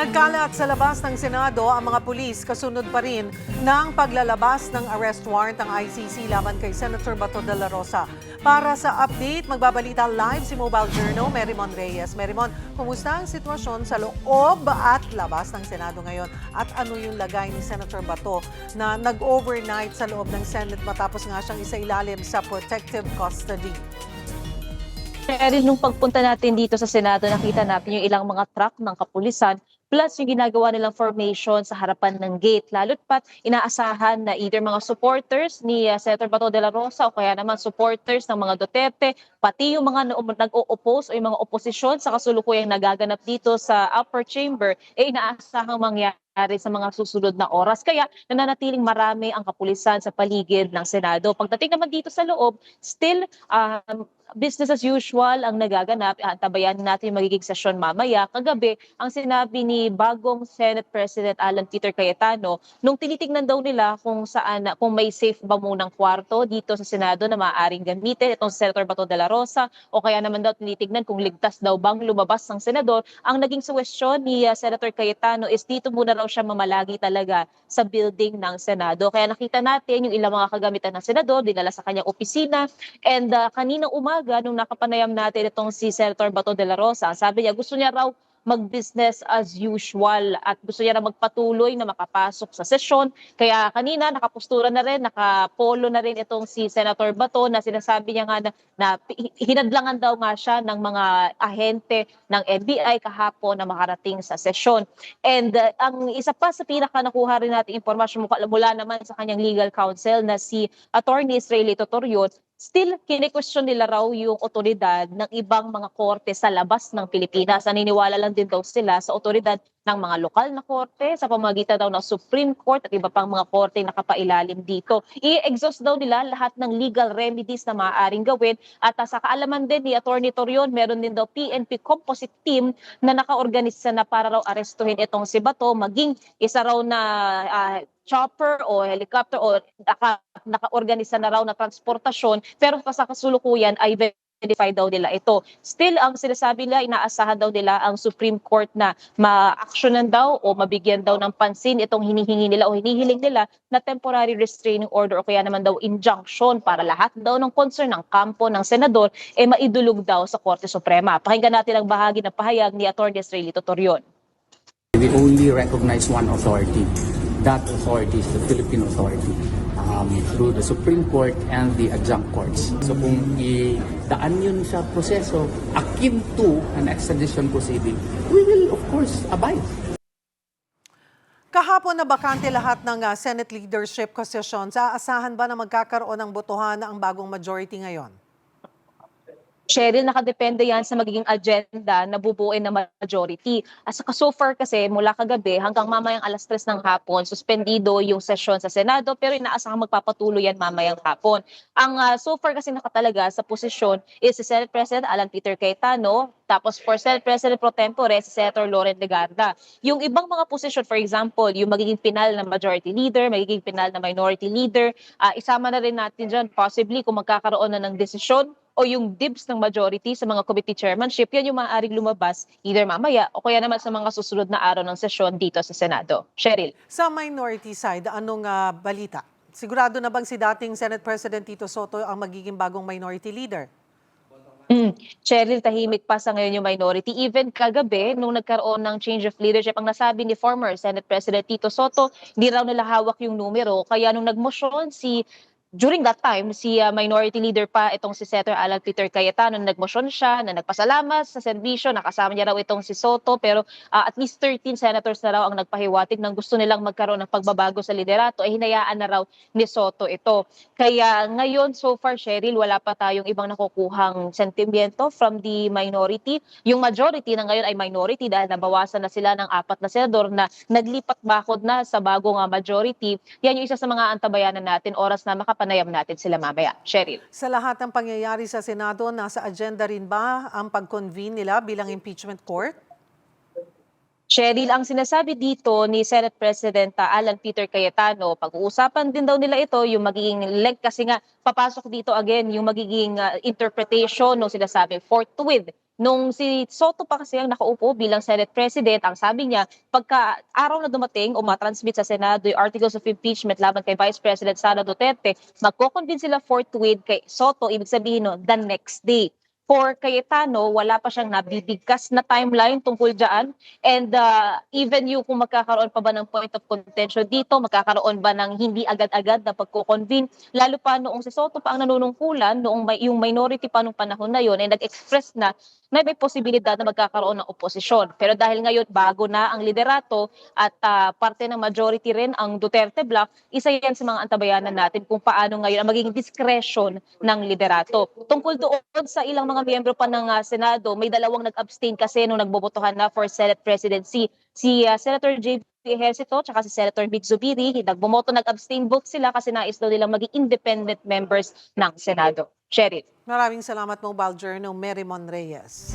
Nagkalat sa labas ng Senado ang mga pulis kasunod pa rin ng paglalabas ng arrest warrant ng ICC laban kay Senator Bato de la Rosa. Para sa update, magbabalita live si Mobile Journal Merimon Reyes. Merimon, kumusta ang sitwasyon sa loob at labas ng Senado ngayon? At ano yung lagay ni Senator Bato na nag-overnight sa loob ng Senate matapos nga siyang isailalim sa protective custody? Cheryl, nung pagpunta natin dito sa Senado, nakita natin yung ilang mga truck ng kapulisan plus yung ginagawa nilang formation sa harapan ng gate. Lalo't pat inaasahan na either mga supporters ni Senator Bato de la Rosa o kaya naman supporters ng mga Duterte, pati yung mga nag-o-oppose o yung mga oposisyon sa kasulukuyang nagaganap dito sa upper chamber, inaasahang mangyari sa mga susunod na oras. Kaya nananatiling marami ang kapulisan sa paligid ng Senado. Pagdating naman dito sa loob, still business as usual ang nagaganap. Tabayan natin yung magiging sesyon mamaya. Kagabi, ang sinabi ni bagong Senate President Alan Peter Cayetano, nung tinitingnan daw nila kung saan, kung may safe ba munang kwarto dito sa Senado na maaaring gamitin itong Senator Bato de la Rosa, o kaya naman daw tinitingnan kung ligtas daw bang lumabas ng senador, ang naging suwestyon ni Senator Cayetano is dito muna raw siya mamalagi talaga sa building ng Senado. Kaya nakita natin yung ilang mga kagamitan ng senador, dinala sa kanyang opisina, and kaninang umaga, nung nakapanayam natin itong si Senator Bato de la Rosa, sabi niya gusto niya raw mag-business as usual at gusto niya na magpatuloy na makapasok sa sesyon. Kaya kanina nakapostura na rin, nakapolo na rin itong si Senator Bato na sinasabi niya nga na hinadlangan daw nga siya ng mga ahente ng NBI kahapon na makarating sa sesyon. And ang isa pa sa pinaka nakuha rin natin impormasyon mula naman sa kanyang legal counsel na si Attorney Israelito Torion, still, kine-question nila raw yung otoridad ng ibang mga korte sa labas ng Pilipinas. Naniniwala lang din daw sila sa otoridad ng mga lokal na korte sa pamamagitan daw ng Supreme Court at iba pang mga korte nakapailalim dito. I-exhaust daw nila lahat ng legal remedies na maaaring gawin at sa kaalaman din ni Attorney Torion, meron din daw PNP composite team na nakaorganisa na para raw arestuhin itong si Bato, maging isa raw na chopper o helicopter o naka-organisa na raw na transportasyon, pero sa kasulukuyan ay verified daw nila ito. Still, ang sinasabi nila, inaasahan daw nila ang Supreme Court na ma-actionan daw o mabigyan daw ng pansin itong hinihingi nila o hinihiling nila na temporary restraining order o kaya naman daw injunction para lahat daw ng concern ng kampo ng senador maidulog daw sa Korte Suprema. Pakinggan natin ang bahagi ng pahayag ni Atty. Israelito Torion. We only recognize one authority. That authority is the Philippine authority through the Supreme Court and the adjunct courts. So kung idaan yun sa proseso akin to an extradition proceeding, we will of course abide. Kahapon na bakante lahat ng Senate leadership positions. Aasahan ba na magkakaroon ng botohan ang bagong majority ngayon? Cheryl, nakadepende yan sa magiging agenda na bubuin ng majority. At saka so far kasi mula kagabi hanggang mamayang 3:00 ng hapon, suspendido yung sesyon sa Senado pero inaasahang magpapatuloy yan mamayang hapon. Ang so far kasi nakatalaga sa posisyon is si Senate President Alan Peter Cayetano, tapos for Senate President Pro Tempore si Senator Loren Legarda. Yung ibang mga posisyon, for example, yung magiging pinal na majority leader, magiging pinal na minority leader, isama na rin natin dyan possibly kung magkakaroon na ng desisyon o yung dibs ng majority sa mga committee chairmanship, yan yung maaaring lumabas either mamaya o kaya naman sa mga susunod na araw ng sesyon dito sa Senado. Cheryl. Sa minority side, anong balita? Sigurado na bang si dating Senate President Tito Soto ang magiging bagong minority leader? Cheryl, tahimik pa sa ngayon yung minority. Even kagabi, nung nagkaroon ng change of leadership, ang nasabi ni former Senate President Tito Soto, hindi raw nila hawak yung numero. Kaya nung nagmosyon during that time, si minority leader pa itong si Senator Alan Peter Cayetano, nagmosyon siya, na nagpasalamat sa serbisyo, nakasama niya raw itong si Soto, pero at least 13 senators na raw ang nagpahiwatig ng gusto nilang magkaroon ng pagbabago sa liderato, hinayaan na raw ni Soto ito. Kaya ngayon, so far, Cheryl, wala pa tayong ibang nakukuhang sentimiento from the minority. Yung majority na ngayon ay minority dahil nabawasan na sila ng 4 na senador na naglipat bakod na sa bagong majority. Yan yung isa sa mga antabayanan natin, oras na makapanayam natin sila mamaya. Cheryl. Sa lahat ng pangyayari sa Senado, nasa agenda rin ba ang pag-convene nila bilang impeachment court? Cheryl, ang sinasabi dito ni Senate President Alan Peter Cayetano, pag-uusapan din daw nila ito, yung magiging leg kasi nga papasok dito again yung magiging interpretation ng sinasabing forthwith Nung si Soto pa kasi ang nakaupo bilang Senate President, ang sabi niya, pagka araw na dumating o matransmit sa Senado yung articles of impeachment laban kay Vice President Sara Duterte, magko-convince sila forthwith kay Soto, ibig sabihin no, the next day. For Cayetano, wala pa siyang nabibigkas na timeline tungkol dyan. And even yung kung magkakaroon pa ba ng point of contention dito, magkakaroon ba ng hindi agad-agad na pagko-convene, lalo pa noong si Soto pa ang nanunungkulan, noong yung minority pa nung panahon na yun, ay nag-express na may posibilidad na magkakaroon ng oposisyon. Pero dahil ngayon bago na ang liderato at parte ng majority rin ang Duterte Bloc, isa yan sa mga antabayanan natin kung paano ngayon ang magiging discretion ng liderato. Tungkol doon sa ilang mga miyembro pa ng Senado, may dalawang nag-abstain kasi nung nagbobotohan na for Senate presidency. Si Senator J.B. Ejercito at si Senator Vic Zubiri, nagbumoto, nag-abstain vote sila kasi nais daw nilang maging independent members ng Senado. Sheriff. Maraming salamat mo, Baljer, no Mary Mon Reyes.